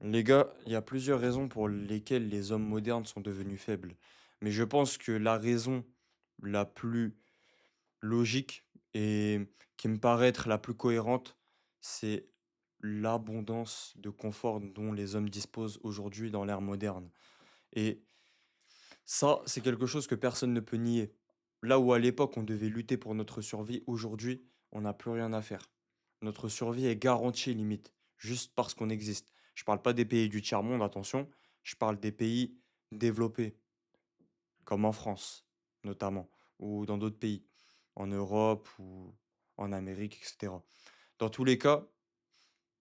Les gars, il y a plusieurs raisons pour lesquelles les hommes modernes sont devenus faibles. Mais je pense que la raison la plus logique et qui me paraît être la plus cohérente, c'est l'abondance de confort dont les hommes disposent aujourd'hui dans l'ère moderne. Et ça, c'est quelque chose que personne ne peut nier. Là où à l'époque on devait lutter pour notre survie, aujourd'hui, on n'a plus rien à faire. Notre survie est garantie limite, juste parce qu'on existe. Je parle pas des pays du tiers-monde, attention, je parle des pays développés, comme en France, notamment, ou dans d'autres pays, en Europe ou en Amérique, etc. Dans tous les cas,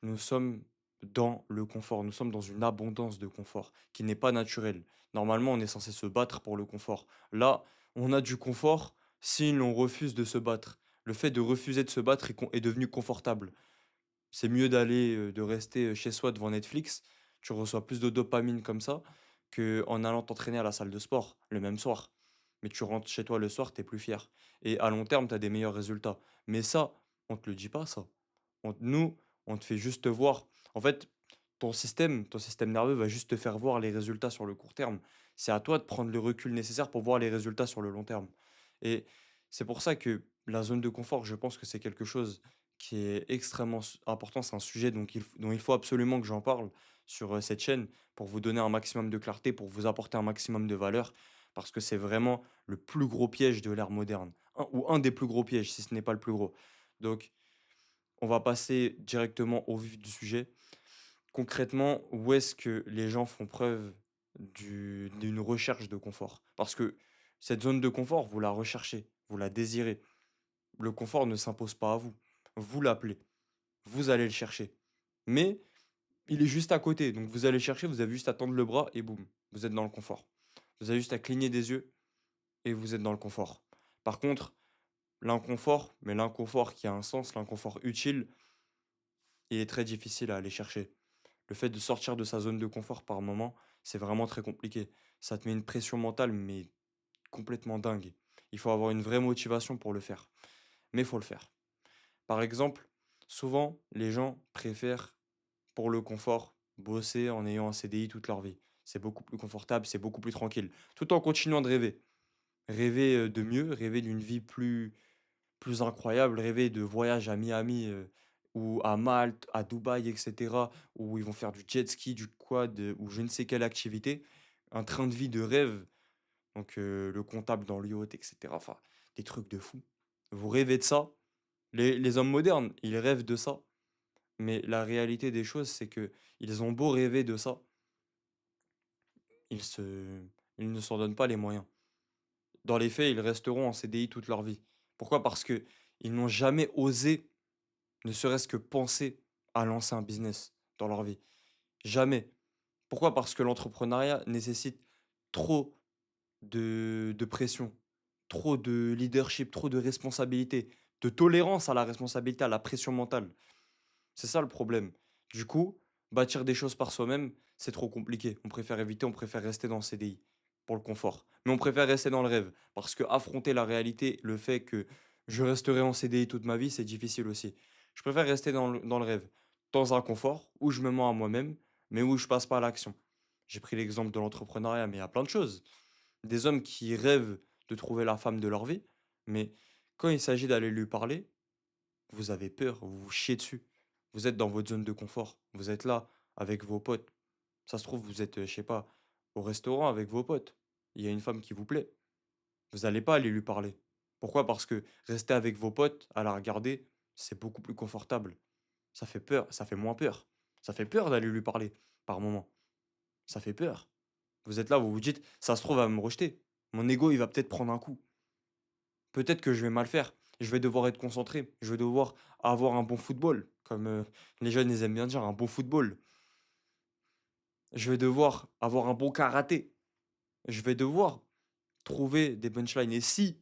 nous sommes dans le confort, nous sommes dans une abondance de confort qui n'est pas naturelle. Normalement, on est censé se battre pour le confort. Là, on a du confort si l'on refuse de se battre. Le fait de refuser de se battre est devenu confortable. C'est mieux de rester chez soi devant Netflix. Tu reçois plus de dopamine comme ça que en allant t'entraîner à la salle de sport le même soir. Mais tu rentres chez toi le soir, t'es plus fier. Et à long terme, tu as des meilleurs résultats. Mais ça, on te le dit pas, ça. Nous, on te fait juste voir. En fait, ton système nerveux va juste te faire voir les résultats sur le court terme. C'est à toi de prendre le recul nécessaire pour voir les résultats sur le long terme. Et c'est pour ça que la zone de confort, je pense que c'est quelque chose qui est extrêmement important. C'est un sujet dont il faut absolument que j'en parle sur cette chaîne pour vous donner un maximum de clarté, pour vous apporter un maximum de valeur, parce que c'est vraiment le plus gros piège de l'ère moderne, ou un des plus gros pièges, si ce n'est pas le plus gros. Donc, on va passer directement au vif du sujet. Concrètement, où est-ce que les gens font preuve d'une recherche de confort? Parce que cette zone de confort, vous la recherchez, vous la désirez. Le confort ne s'impose pas à vous. Vous l'appelez, vous allez le chercher. Mais il est juste à côté. Donc vous allez le chercher, vous avez juste à tendre le bras et boum, vous êtes dans le confort. Vous avez juste à cligner des yeux et vous êtes dans le confort. Par contre, l'inconfort, mais l'inconfort qui a un sens, l'inconfort utile, il est très difficile à aller chercher. Le fait de sortir de sa zone de confort par moment, c'est vraiment très compliqué. Ça te met une pression mentale, mais complètement dingue. Il faut avoir une vraie motivation pour le faire. Mais il faut le faire. Par exemple, souvent, les gens préfèrent, pour le confort, bosser en ayant un CDI toute leur vie. C'est beaucoup plus confortable, c'est beaucoup plus tranquille. Tout en continuant de rêver. Rêver de mieux, rêver d'une vie plus incroyable, rêver de voyages à Miami ou à Malte, à Dubaï, etc., où ils vont faire du jet ski, du quad ou je ne sais quelle activité. Un train de vie de rêve, donc le comptable dans le yacht, etc. Enfin, des trucs de fou. Vous rêvez de ça. Les hommes modernes, ils rêvent de ça. Mais la réalité des choses, c'est que ils ont beau rêver de ça, ils se, ils ne s'en donnent pas les moyens. Dans les faits, ils resteront en CDI toute leur vie. Pourquoi? Parce que ils n'ont jamais osé, ne serait-ce que penser à lancer un business dans leur vie. Jamais. Pourquoi? Parce que l'entrepreneuriat nécessite trop de pression, trop de leadership, trop de responsabilité, de tolérance à la responsabilité, à la pression mentale. C'est ça le problème. Du coup, bâtir des choses par soi-même, c'est trop compliqué. On préfère éviter, on préfère rester dans le CDI pour le confort. Mais on préfère rester dans le rêve parce que affronter la réalité, le fait que je resterai en CDI toute ma vie, c'est difficile aussi. Je préfère rester dans le rêve, dans un confort où je me mens à moi-même, mais où je passe pas à l'action. J'ai pris l'exemple de l'entrepreneuriat, mais il y a plein de choses. Des hommes qui rêvent de trouver la femme de leur vie, mais quand il s'agit d'aller lui parler, vous avez peur, vous vous chiez dessus. Vous êtes dans votre zone de confort. Vous êtes là avec vos potes. Ça se trouve, vous êtes, je sais pas, au restaurant avec vos potes. Il y a une femme qui vous plaît. Vous n'allez pas aller lui parler. Pourquoi? Parce que rester avec vos potes, à la regarder, c'est beaucoup plus confortable. Ça fait peur, ça fait moins peur. Ça fait peur d'aller lui parler par moment. Ça fait peur. Vous êtes là, vous vous dites, ça se trouve, elle va me rejeter. Mon ego, il va peut-être prendre un coup. Peut-être que je vais mal faire. Je vais devoir être concentré. Je vais devoir avoir un bon football, comme les jeunes ils aiment bien dire, un bon football. Je vais devoir avoir un bon karaté. Je vais devoir trouver des punchlines. Et si,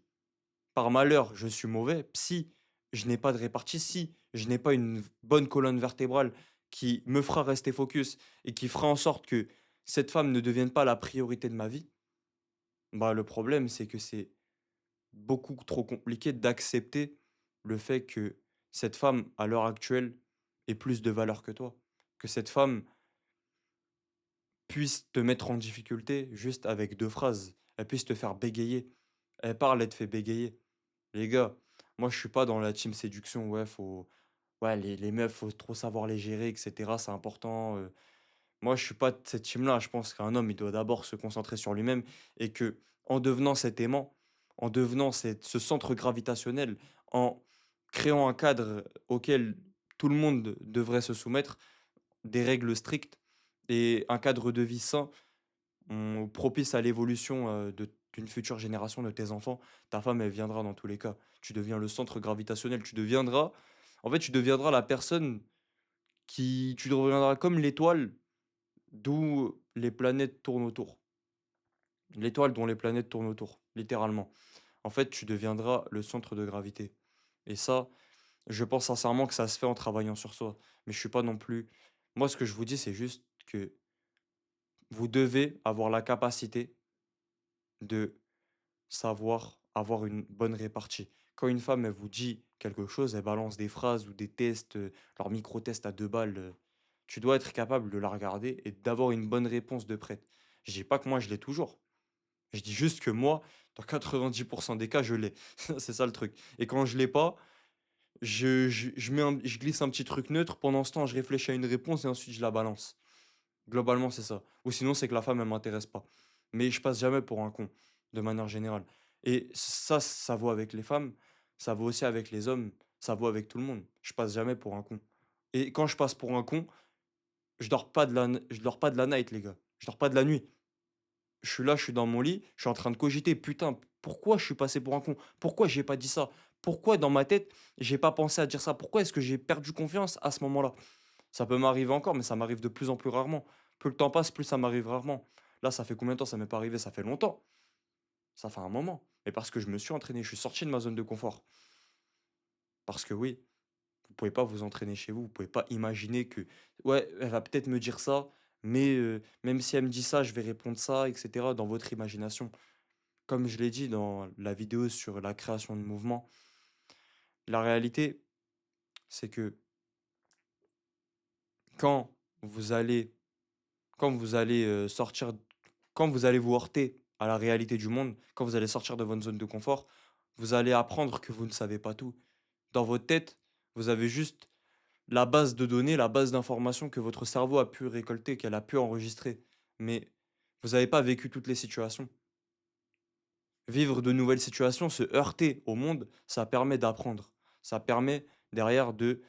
par malheur, je suis mauvais, si je n'ai pas de répartie, si je n'ai pas une bonne colonne vertébrale qui me fera rester focus et qui fera en sorte que cette femme ne devienne pas la priorité de ma vie, bah le problème c'est que c'est beaucoup trop compliqué d'accepter le fait que cette femme, à l'heure actuelle, ait plus de valeur que toi. Que cette femme puisse te mettre en difficulté juste avec 2 phrases. Elle puisse te faire bégayer. Elle parle, elle te fait bégayer. Les gars, moi je suis pas dans la team séduction, ouais, faut ouais, les meufs, faut trop savoir les gérer et cetera, c'est important, Moi je suis pas de cette team-là. Je pense qu'un homme, il doit d'abord se concentrer sur lui-même et que en devenant cet aimant, en devenant ce centre gravitationnel, en créant un cadre auquel tout le monde devrait se soumettre, des règles strictes et un cadre de vie sain, propice à l'évolution, d'une future génération de tes enfants. Ta femme, elle viendra dans tous les cas. Tu deviens le centre gravitationnel. Tu deviendras la personne qui tu deviendras comme l'étoile d'où les planètes tournent autour. L'étoile dont les planètes tournent autour, littéralement. En fait, tu deviendras le centre de gravité. Et ça, je pense sincèrement que ça se fait en travaillant sur soi. Mais je suis pas non plus. Moi, ce que je vous dis, c'est juste que vous devez avoir la capacité de savoir avoir une bonne répartie. Quand une femme, elle vous dit quelque chose, elle balance des phrases ou des tests, leurs micro-tests à 2 balles, tu dois être capable de la regarder et d'avoir une bonne réponse de prête. Je dis pas que moi je l'ai toujours. Je dis juste que moi, dans 90 des cas, je l'ai. C'est ça le truc. Et quand je l'ai pas, je glisse un petit truc neutre. Pendant ce temps, je réfléchis à une réponse et ensuite je la balance. Globalement, c'est ça. Ou sinon, c'est que la femme, elle m'intéresse pas. Mais je passe jamais pour un con, de manière générale. Et ça, ça vaut avec les femmes, ça vaut aussi avec les hommes, ça vaut avec tout le monde. Je passe jamais pour un con. Et quand je passe pour un con, je dors pas de la night, les gars. Je dors pas de la nuit. Je suis là, je suis dans mon lit, je suis en train de cogiter. Putain, pourquoi je suis passé pour un con? Pourquoi j'ai pas dit ça? Pourquoi dans ma tête, j'ai pas pensé à dire ça? Pourquoi est-ce que j'ai perdu confiance à ce moment-là? Ça peut m'arriver encore, mais ça m'arrive de plus en plus rarement. Plus le temps passe, plus ça m'arrive rarement. Là, ça fait combien de temps ça m'est pas arrivé? Ça fait longtemps. Ça fait un moment. Et parce que je me suis entraîné, je suis sorti de ma zone de confort. Parce que oui, vous pouvez pas vous entraîner chez vous, vous pouvez pas imaginer que, ouais, elle va peut-être me dire ça, mais même si elle me dit ça, je vais répondre ça, etc. dans votre imagination. Comme je l'ai dit dans la vidéo sur la création de mouvements, la réalité, c'est que quand vous allez, quand vous allez sortir, quand vous allez vous heurter à la réalité du monde, quand vous allez sortir de votre zone de confort, vous allez apprendre que vous ne savez pas tout. Dans votre tête, vous avez juste la base de données, la base d'informations que votre cerveau a pu récolter, qu'elle a pu enregistrer. Mais vous n'avez pas vécu toutes les situations. Vivre de nouvelles situations, se heurter au monde, ça permet d'apprendre. Ça permet derrière de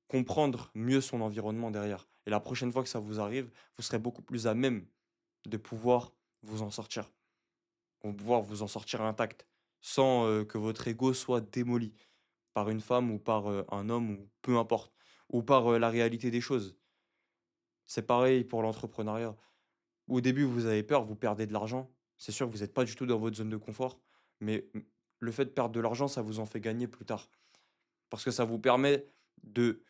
comprendre mieux son environnement derrière. Et la prochaine fois que ça vous arrive, vous serez beaucoup plus à même de pouvoir vous en sortir. De pouvoir vous en sortir intact, sans que votre ego soit démoli par une femme ou par un homme, ou peu importe, ou par la réalité des choses. C'est pareil pour l'entrepreneuriat. Au début, vous avez peur, vous perdez de l'argent. C'est sûr que vous n'êtes pas du tout dans votre zone de confort, mais le fait de perdre de l'argent, ça vous en fait gagner plus tard. Parce que ça vous permet de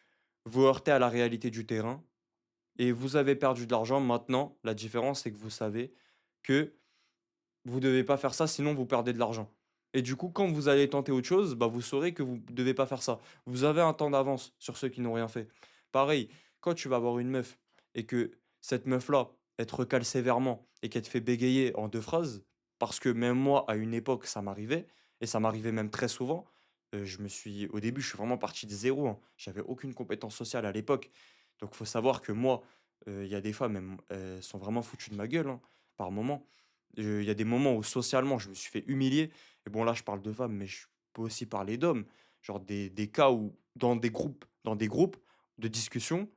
vous heurter à la réalité du terrain et vous avez perdu de l'argent. Maintenant, la différence, c'est que vous savez que vous ne devez pas faire ça, sinon vous perdez de l'argent. Et du coup, quand vous allez tenter autre chose, bah, vous saurez que vous ne devez pas faire ça. Vous avez un temps d'avance sur ceux qui n'ont rien fait. Pareil, quand tu vas avoir une meuf et que cette meuf-là, elle te recale sévèrement et qu'elle te fait bégayer en 2 phrases, parce que même moi, à une époque, ça m'arrivait, et ça m'arrivait même très souvent. Au début, je suis vraiment parti de zéro, hein. J'avais aucune compétence sociale à l'époque. Donc, il faut savoir que moi, il y a des femmes, elles sont vraiment foutues de ma gueule, hein, par moment. Il y a des moments où socialement, je me suis fait humilier. Et bon, là, je parle de femmes, mais je peux aussi parler d'hommes. Genre des cas où, dans des groupes de discussion,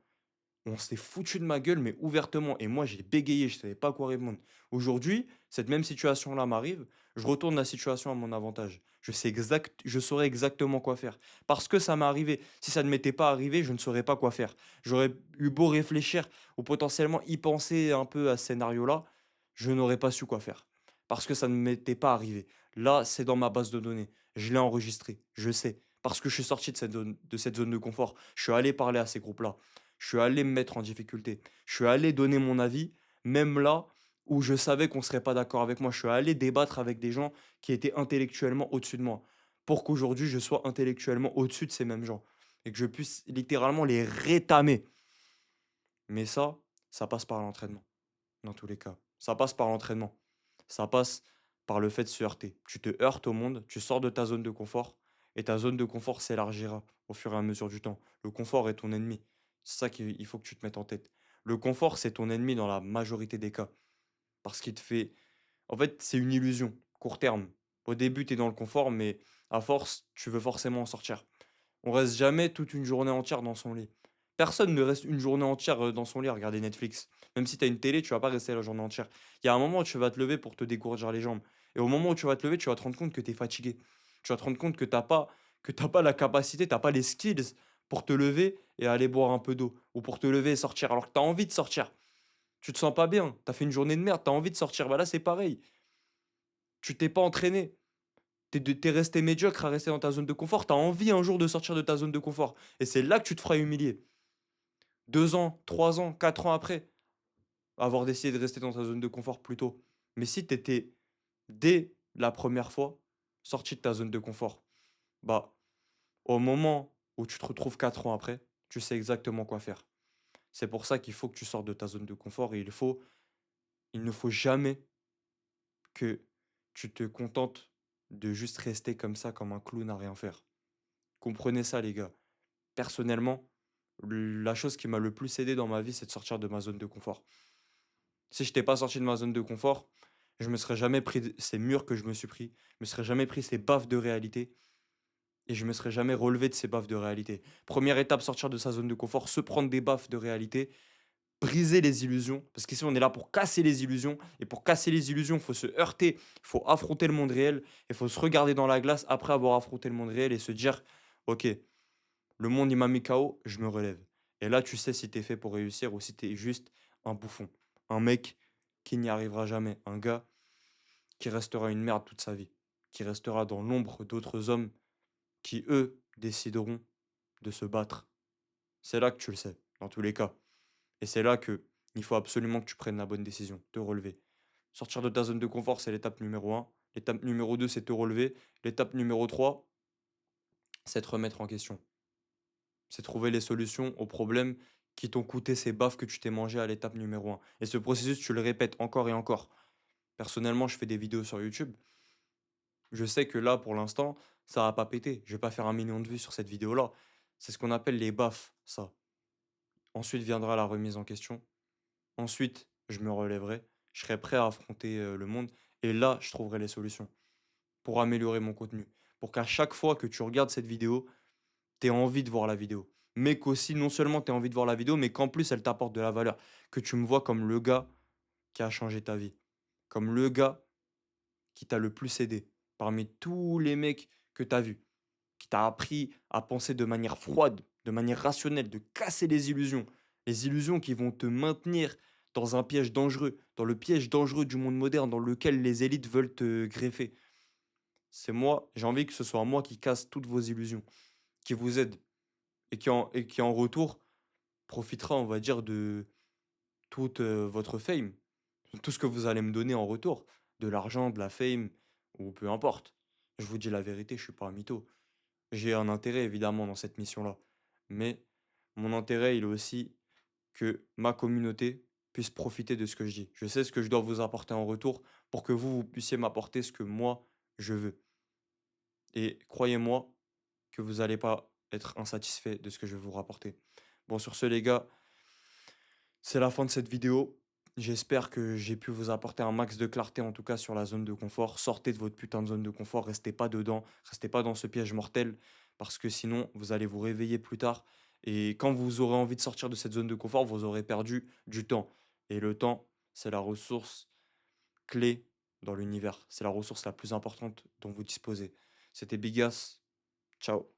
on s'est foutu de ma gueule, mais ouvertement. Et moi, j'ai bégayé, je savais pas quoi répondre. Aujourd'hui, cette même situation-là m'arrive, je retourne la situation à mon avantage. Je saurais exactement quoi faire. Parce que ça m'est arrivé. Si ça ne m'était pas arrivé, je ne saurais pas quoi faire. J'aurais eu beau réfléchir ou potentiellement y penser un peu à ce scénario-là, je n'aurais pas su quoi faire. Parce que ça ne m'était pas arrivé. Là, c'est dans ma base de données. Je l'ai enregistré. Je sais. Parce que je suis sorti de cette zone de confort. Je suis allé parler à ces groupes-là. Je suis allé me mettre en difficulté. Je suis allé donner mon avis, même là où je savais qu'on ne serait pas d'accord avec moi. Je suis allé débattre avec des gens qui étaient intellectuellement au-dessus de moi. Pour qu'aujourd'hui, je sois intellectuellement au-dessus de ces mêmes gens. Et que je puisse littéralement les rétamer. Mais ça passe par l'entraînement. dans tous les cas. Ça passe par l'entraînement. Ça passe par le fait de se heurter. Tu te heurtes au monde, tu sors de ta zone de confort et ta zone de confort s'élargira au fur et à mesure du temps. Le confort est ton ennemi. C'est ça qu'il faut que tu te mettes en tête. Le confort, c'est ton ennemi dans la majorité des cas. Parce qu'il te fait... En fait, c'est une illusion, court terme. Au début, tu es dans le confort, mais à force, tu veux forcément en sortir. On reste jamais toute une journée entière dans son lit. Personne ne reste une journée entière dans son lit à regarder Netflix. Même si tu as une télé, tu vas pas rester la journée entière. Il y a un moment où tu vas te lever pour te dégourdir les jambes. Et au moment où tu vas te lever, tu vas te rendre compte que tu es fatigué. Tu vas te rendre compte que t'as pas la capacité, tu n'as pas les skills pour te lever et aller boire un peu d'eau. Ou pour te lever et sortir alors que tu as envie de sortir. Tu te sens pas bien, tu as fait une journée de merde, tu as envie de sortir. Bah là, c'est pareil. Tu t'es pas entraîné. T'es resté médiocre à rester dans ta zone de confort. Tu as envie un jour de sortir de ta zone de confort. Et c'est là que tu te feras humilier. 2 ans, 3 ans, 4 ans après avoir décidé de rester dans ta zone de confort plus tôt. Mais si tu étais, dès la première fois, sorti de ta zone de confort, bah, au moment où tu te retrouves 4 ans après, tu sais exactement quoi faire. C'est pour ça qu'il faut que tu sortes de ta zone de confort et il ne faut jamais que tu te contentes de juste rester comme ça, comme un clown à rien faire. Comprenez ça, les gars. Personnellement, la chose qui m'a le plus aidé dans ma vie, c'est de sortir de ma zone de confort. Si je n'étais pas sorti de ma zone de confort, je me serais jamais pris ces murs que je me suis pris, je me serais jamais pris ces baffes de réalité et je me serais jamais relevé de ces baffes de réalité. Première étape, sortir de sa zone de confort, se prendre des baffes de réalité, briser les illusions, parce qu'ici on est là pour casser les illusions, et pour casser les illusions, il faut se heurter, il faut affronter le monde réel, il faut se regarder dans la glace après avoir affronté le monde réel et se dire, ok, le monde il m'a mis KO, je me relève. Et là tu sais si t'es fait pour réussir ou si t'es juste un bouffon, un mec qui n'y arrivera jamais, un gars qui restera une merde toute sa vie, qui restera dans l'ombre d'autres hommes qui, eux, décideront de se battre. C'est là que tu le sais, dans tous les cas. Et c'est là que il faut absolument que tu prennes la bonne décision, te relever. Sortir de ta zone de confort, c'est l'étape numéro un. L'étape numéro 2, c'est te relever. L'étape numéro 3, c'est te remettre en question. C'est trouver les solutions aux problèmes qui t'ont coûté ces baffes que tu t'es mangé à l'étape numéro un. Et ce processus, tu le répètes encore et encore. Personnellement, je fais des vidéos sur YouTube. Je sais que là, pour l'instant, ça va pas péter. Je vais pas faire 1 million de vues sur cette vidéo-là. C'est ce qu'on appelle les baffes, ça. Ensuite viendra la remise en question. Ensuite, je me relèverai, je serai prêt à affronter le monde et là, je trouverai les solutions pour améliorer mon contenu. Pour qu'à chaque fois que tu regardes cette vidéo, tu aies envie de voir la vidéo. Mais qu'aussi, non seulement tu aies envie de voir la vidéo, mais qu'en plus, elle t'apporte de la valeur. Que tu me vois comme le gars qui a changé ta vie. Comme le gars qui t'a le plus aidé parmi tous les mecs que tu as vus. Qui t'a appris à penser de manière froide, de manière rationnelle, de casser les illusions. Les illusions qui vont te maintenir dans un piège dangereux, dans le piège dangereux du monde moderne dans lequel les élites veulent te greffer. C'est moi, j'ai envie que ce soit moi qui casse toutes vos illusions, qui vous aide et qui en retour profitera, on va dire, de toute votre fame, tout ce que vous allez me donner en retour, de l'argent, de la fame, ou peu importe. Je vous dis la vérité, je suis pas un mytho. J'ai un intérêt évidemment dans cette mission-là. Mais mon intérêt, il est aussi que ma communauté puisse profiter de ce que je dis. Je sais ce que je dois vous apporter en retour pour que vous puissiez m'apporter ce que moi, je veux. Et croyez-moi que vous n'allez pas être insatisfait de ce que je vais vous rapporter. Bon, sur ce, les gars, c'est la fin de cette vidéo. J'espère que j'ai pu vous apporter un max de clarté, en tout cas sur la zone de confort. Sortez de votre putain de zone de confort, restez pas dedans, restez pas dans ce piège mortel, parce que sinon, vous allez vous réveiller plus tard. Et quand vous aurez envie de sortir de cette zone de confort, vous aurez perdu du temps. Et le temps, c'est la ressource clé dans l'univers. C'est la ressource la plus importante dont vous disposez. C'était Bigas. Ciao.